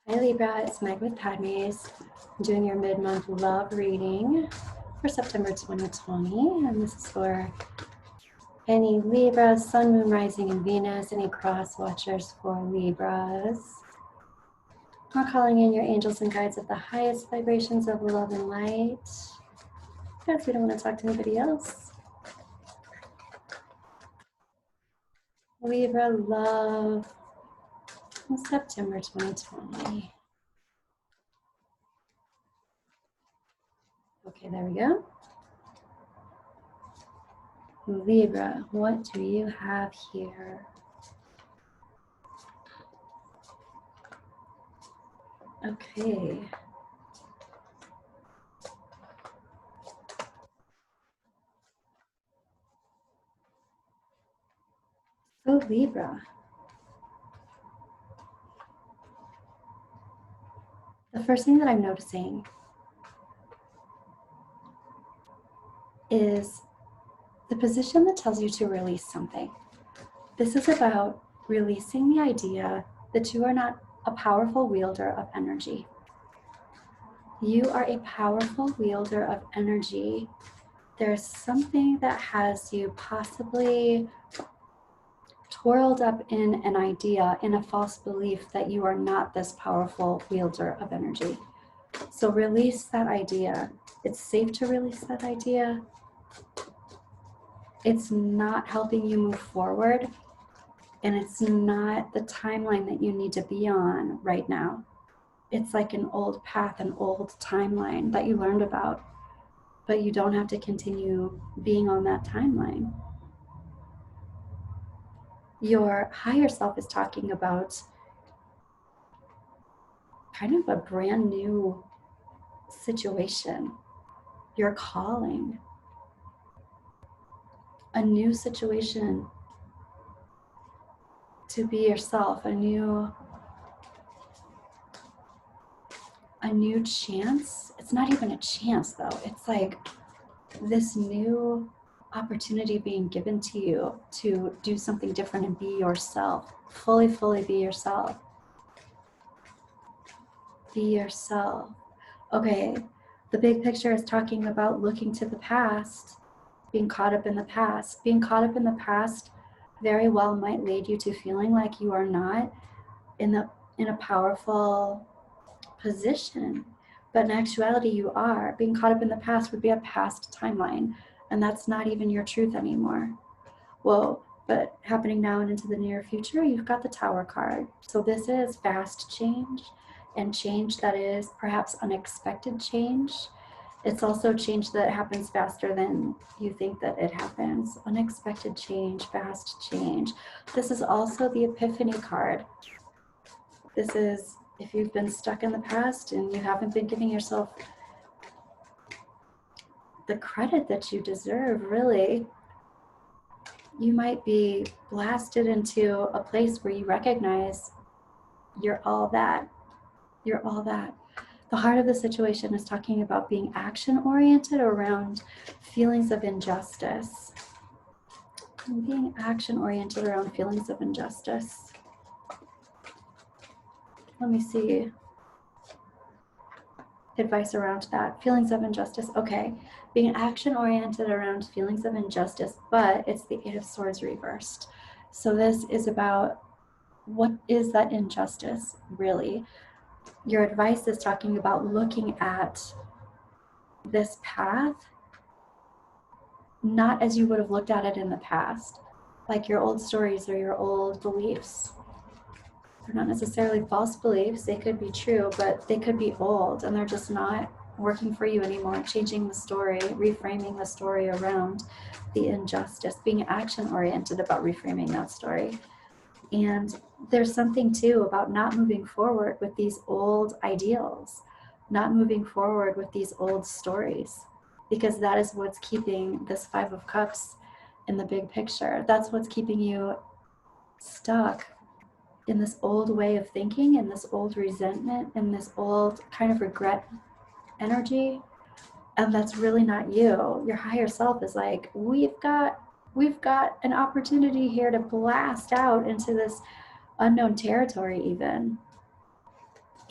Hi Libra, it's Meg with Padmes. I'm doing your mid-month love reading for September 2020, and this is for any Libras, Sun, Moon, Rising, and Venus, any cross watchers for Libras. We're calling in your angels and guides of the highest vibrations of love and light, because we don't want to talk to anybody else. Libra love in September 2020. Okay, there we go. Libra, what do you have here? Okay. So Libra, the first thing that I'm noticing is the position that tells you to release something. This is about releasing the idea that you are not a powerful wielder of energy. You are a powerful wielder of energy. There's something that has you possibly twirled up in an idea, in a false belief that you are not this powerful wielder of energy. So release that idea. It's safe to release that idea. It's not helping you move forward, and it's not the timeline that you need to be on right now. It's like an old path, an old timeline that you learned about, but you don't have to continue being on that timeline. Your higher self is talking about kind of a brand new situation, your calling, a new situation to be yourself, a new chance. It's not even a chance though. It's like this new opportunity being given to you to do something different and be yourself, fully be yourself. Be yourself. Okay, the big picture is talking about looking to the past, being caught up in the past. Being caught up in the past very well might lead you to feeling like you are not in a powerful position, but in actuality you are. Being caught up in the past would be a past timeline, and that's not even your truth anymore. Well, but happening now and into the near future, you've got the Tower card. So this is fast change, and change that is perhaps unexpected change. It's also change that happens faster than you think that it happens. Unexpected change, fast change. This is also the Epiphany card. This is if you've been stuck in the past and you haven't been giving yourself the credit that you deserve, really, you might be blasted into a place where you recognize you're all that. You're all that. The heart of the situation is talking about being action-oriented around feelings of injustice. And being action-oriented around feelings of injustice. Let me see. Advice around that. Feelings of injustice. Okay. Being action-oriented around feelings of injustice, but it's the Eight of Swords reversed. So this is about what is that injustice, really? Your advice is talking about looking at this path not as you would have looked at it in the past, like your old stories or your old beliefs. They're not necessarily false beliefs. They could be true, but they could be old and they're just not working for you anymore. Changing the story, reframing the story around the injustice, being action-oriented about reframing that story. And there's something too about not moving forward with these old ideals, not moving forward with these old stories, because that is what's keeping this Five of Cups in the big picture. That's what's keeping you stuck in this old way of thinking, in this old resentment, in this old kind of regret energy. And that's really not you. Your higher self is like, we've got an opportunity here to blast out into this unknown territory even.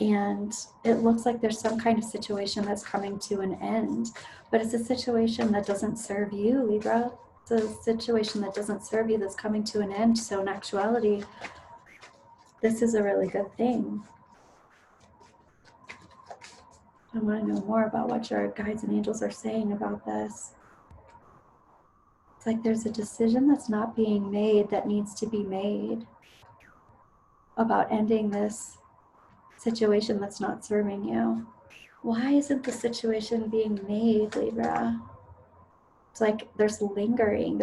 And it looks like there's some kind of situation that's coming to an end, but it's a situation that doesn't serve you, Libra. It's a situation that doesn't serve you that's coming to an end. So in actuality, this is a really good thing. I want to know more about what your guides and angels are saying about this. It's like there's a decision that's not being made that needs to be made about ending this situation that's not serving you. Why isn't the situation being made, Libra? It's like there's lingering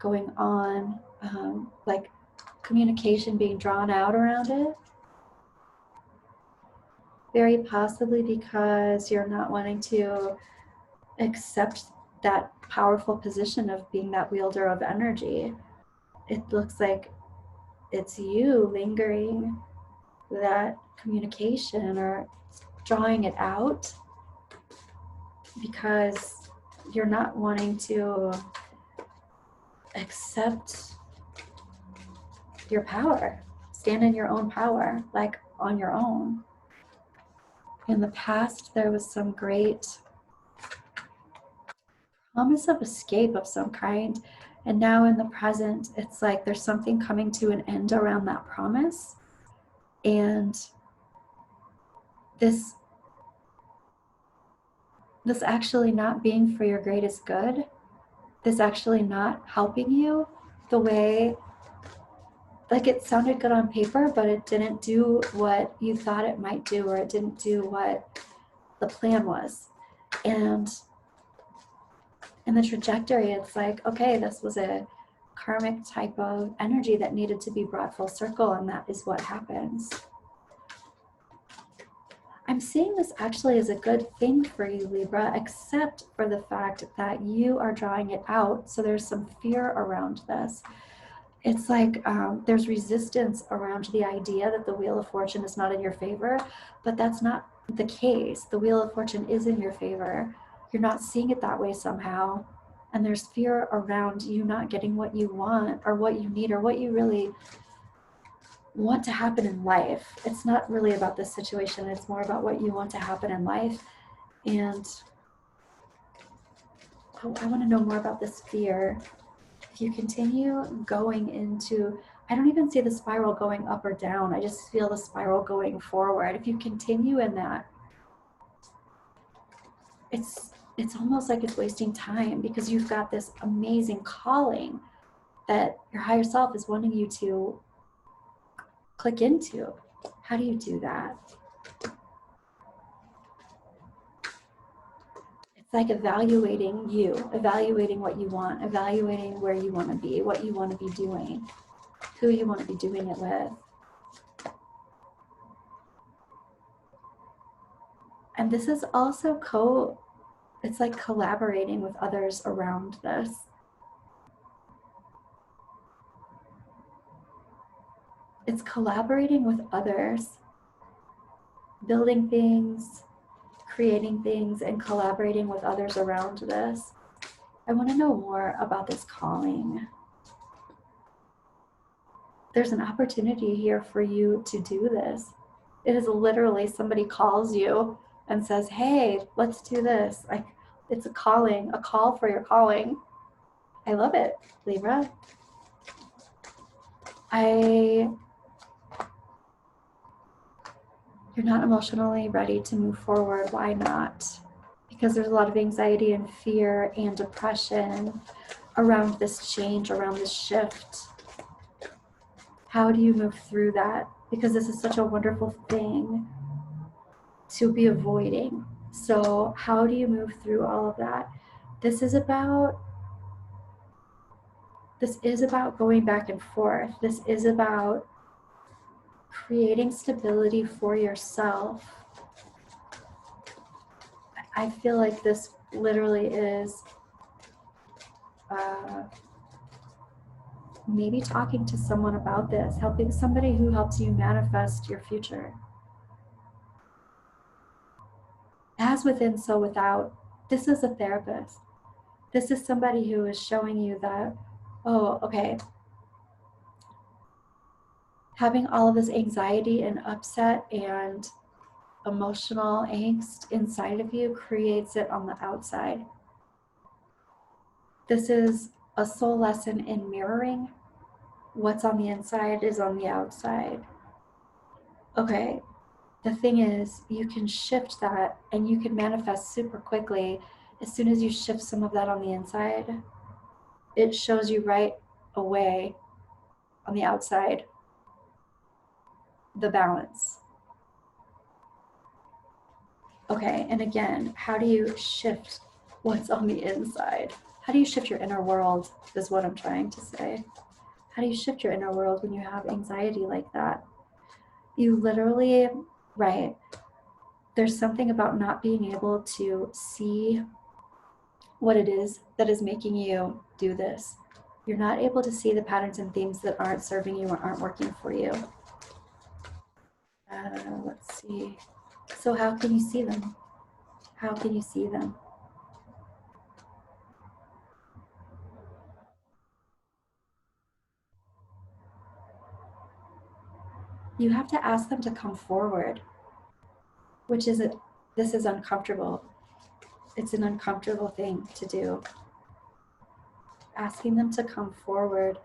going on, like communication being drawn out around it. Very possibly because you're not wanting to accept that powerful position of being that wielder of energy. It looks like it's you lingering that communication or drawing it out because you're not wanting to accept your power, stand in your own power, like on your own. In the past, there was some great promise of escape of some kind. And now in the present, it's like there's something coming to an end around that promise. And this actually not being for your greatest good, this actually not helping you the way, like it sounded good on paper, but it didn't do what you thought it might do, or it didn't do what the plan was. And in the trajectory, it's like, okay, this was a karmic type of energy that needed to be brought full circle, and that is what happens. I'm seeing this actually as a good thing for you, Libra, except for the fact that you are drawing it out. So there's some fear around this. It's like there's resistance around the idea that the Wheel of Fortune is not in your favor, but that's not the case. The Wheel of Fortune is in your favor. You're not seeing it that way somehow. And there's fear around you not getting what you want or what you need or what you really want to happen in life. It's not really about this situation. It's more about what you want to happen in life. And I want to know more about this fear. If you continue going into, I don't even see the spiral going up or down. I just feel the spiral going forward. If you continue in that, it's almost like it's wasting time, because you've got this amazing calling that your higher self is wanting you to click into. How do you do that? It's like evaluating you, evaluating what you want, evaluating where you want to be, what you want to be doing, who you want to be doing it with. And this is also it's like collaborating with others around this. It's collaborating with others, building things, creating things, and collaborating with others around this. I want to know more about this calling. There's an opportunity here for you to do this. It is literally somebody calls you and says, hey, let's do this. Like, it's a calling, a call for your calling. I love it, Libra. You're not emotionally ready to move forward. Why not? Because there's a lot of anxiety and fear and depression around this change, around this shift. How do you move through that? Because this is such a wonderful thing to be avoiding. So how do you move through all of that? This is about going back and forth. This is about creating stability for yourself. I feel like this literally is maybe talking to someone about this, helping somebody who helps you manifest your future. As within, so without. This is a therapist. This is somebody who is showing you that, oh, okay, having all of this anxiety and upset and emotional angst inside of you creates it on the outside. This is a soul lesson in mirroring. What's on the inside is on the outside. Okay, the thing is, you can shift that and you can manifest super quickly. As soon as you shift some of that on the inside, it shows you right away on the outside the balance. Okay, and again, how do you shift what's on the inside? How do you shift your inner world is what I'm trying to say. How do you shift your inner world when you have anxiety like that? You literally, right, there's something about not being able to see what it is that is making you do this. You're not able to see the patterns and themes that aren't serving you or aren't working for you. Let's see. So how can you see them? How can you see them? You have to ask them to come forward, which is this is uncomfortable. It's an uncomfortable thing to do. Asking them to come forward,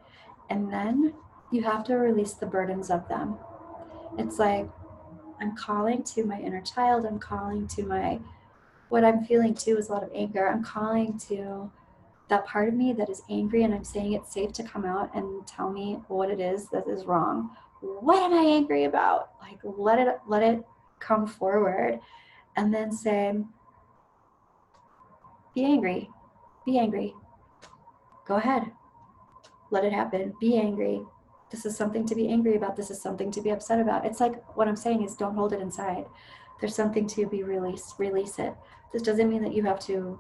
and then you have to release the burdens of them. It's like, I'm calling to my inner child. I'm calling to what I'm feeling too is a lot of anger. I'm calling to that part of me that is angry, and I'm saying it's safe to come out and tell me what it is that is wrong. What am I angry about? Like, let it come forward, and then say, be angry, be angry. Go ahead, let it happen. Be angry. This is something to be angry about. This is something to be upset about. It's like, what I'm saying is, don't hold it inside. There's something to be released. Release it. This doesn't mean that you have to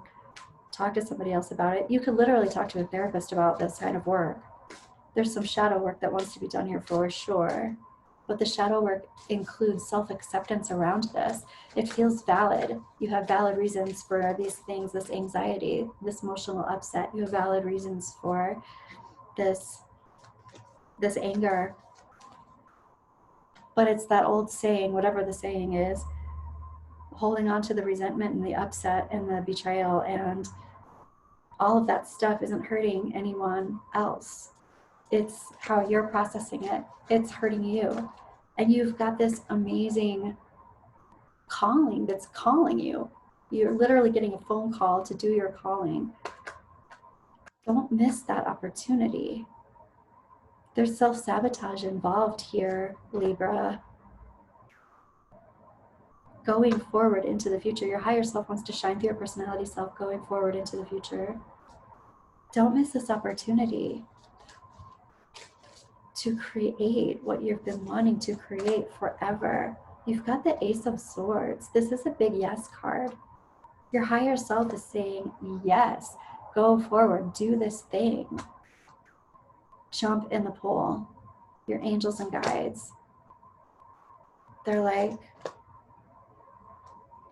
talk to somebody else about it. You could literally talk to a therapist about this kind of work. There's some shadow work that wants to be done here for sure, but the shadow work includes self-acceptance around this. It feels valid. You have valid reasons for these things, this anxiety, this emotional upset. You have valid reasons for this anger. But it's that old saying, whatever the saying is, holding on to the resentment and the upset and the betrayal and all of that stuff isn't hurting anyone else. It's how you're processing it. It's hurting you. And you've got this amazing calling that's calling you. You're literally getting a phone call to do your calling. Don't miss that opportunity. There's self-sabotage involved here, Libra. Going forward into the future, your higher self wants to shine through your personality self going forward into the future. Don't miss this opportunity to create what you've been wanting to create forever. You've got the Ace of Swords. This is a big yes card. Your higher self is saying, yes, go forward, do this thing. Jump in the pool. Your angels and guides, they're like,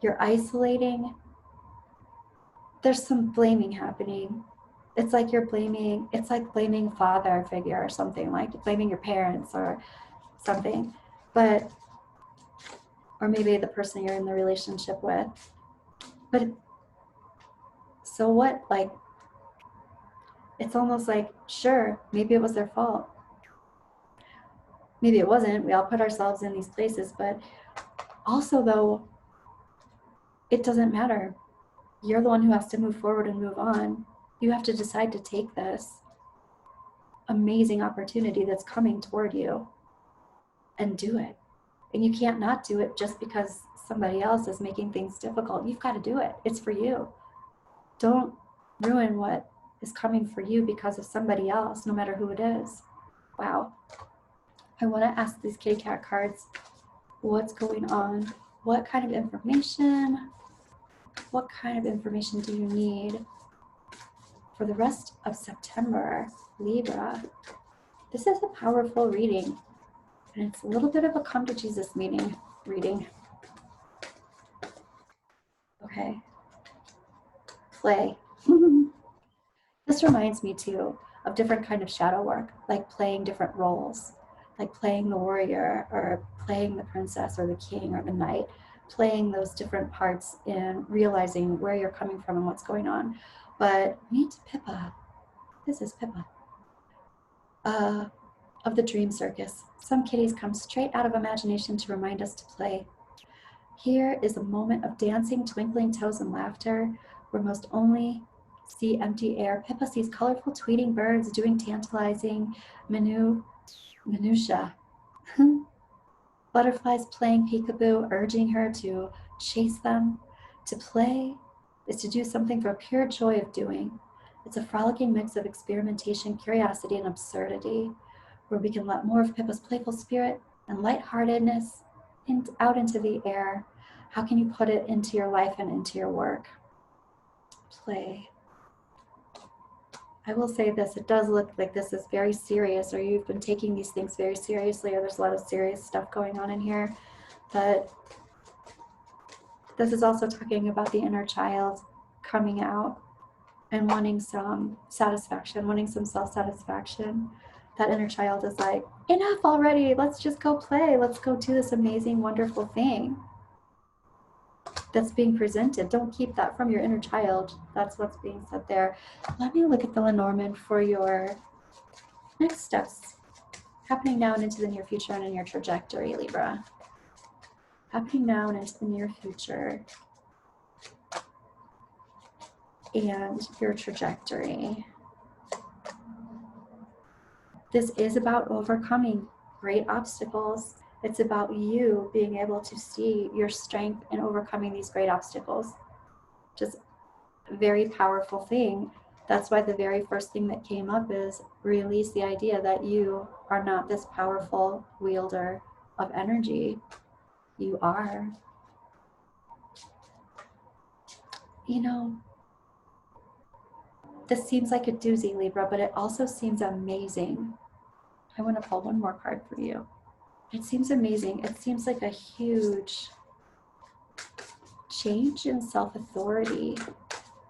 you're isolating. There's some blaming happening. It's like you're blaming, it's like blaming father figure or something, like blaming your parents or something. But, or maybe the person you're in the relationship with. But so what? Like, it's almost like, sure, maybe it was their fault. Maybe it wasn't. We all put ourselves in these places, but also though, it doesn't matter. You're the one who has to move forward and move on. You have to decide to take this amazing opportunity that's coming toward you and do it. And you can't not do it just because somebody else is making things difficult. You've got to do it. It's for you. Don't ruin what is coming for you because of somebody else, no matter who it is. Wow. I want to ask these K-Cat cards, what's going on? What kind of information? What kind of information do you need for the rest of September, Libra? This is a powerful reading, and it's a little bit of a come to Jesus reading. Okay. Play. This reminds me too of different kind of shadow work, like playing different roles. like playing the warrior or playing the princess or the king or the knight, playing those different parts and realizing where you're coming from and what's going on. But meet Pippa. This is Pippa. Of the dream circus. Some kitties come straight out of imagination to remind us to play. Here is a moment of dancing, twinkling toes, and laughter where most only see empty air. Pippa sees colorful tweeting birds doing tantalizing minutia. Butterflies playing peekaboo, urging her to chase them. To play is to do something for pure joy of doing. It's a frolicking mix of experimentation, curiosity, and absurdity, where we can let more of Pippa's playful spirit and lightheartedness out into the air. How can you put it into your life and into your work? Play. I will say this, it does look like this is very serious, or you've been taking these things very seriously, or there's a lot of serious stuff going on in here. But this is also talking about the inner child coming out and wanting some satisfaction, wanting some self-satisfaction. That inner child is like, enough already, let's just go play. Let's go do this amazing, wonderful thing that's being presented. Don't keep that from your inner child. That's what's being said there. Let me look at the Lenormand for your next steps happening now and into the near future and in your trajectory, Libra. Happening now and into the near future and your trajectory. This is about overcoming great obstacles. It's about you being able to see your strength in overcoming these great obstacles. Just a very powerful thing. That's why the very first thing that came up is release the idea that you are not this powerful wielder of energy. You are. You know, this seems like a doozy, Libra, but it also seems amazing. I want to pull one more card for you. It seems amazing. It seems like a huge change in self-authority,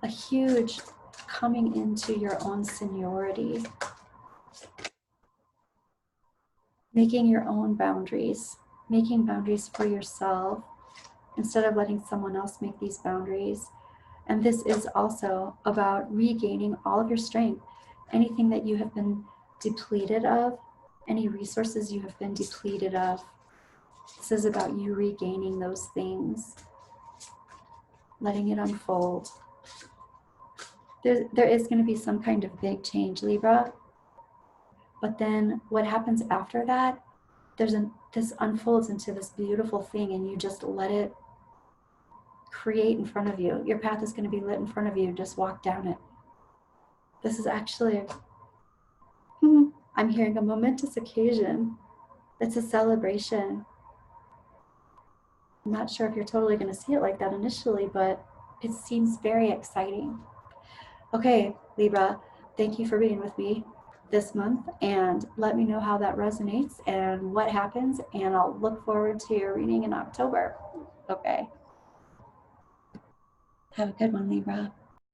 a huge coming into your own seniority, making your own boundaries, making boundaries for yourself instead of letting someone else make these boundaries. And this is also about regaining all of your strength, anything that you have been depleted of, any resources you have been depleted of. This is about you regaining those things, letting it unfold. There is going to be some kind of big change, Libra. But then what happens after that, this unfolds into this beautiful thing, and you just let it create in front of you. Your path is going to be lit in front of you. Just walk down it. This is actually, I'm hearing a momentous occasion. It's a celebration. I'm not sure if you're totally going to see it like that initially, but it seems very exciting. Okay, Libra, thank you for being with me this month, and let me know how that resonates and what happens, and I'll look forward to your reading in October. Okay. Have a good one, Libra.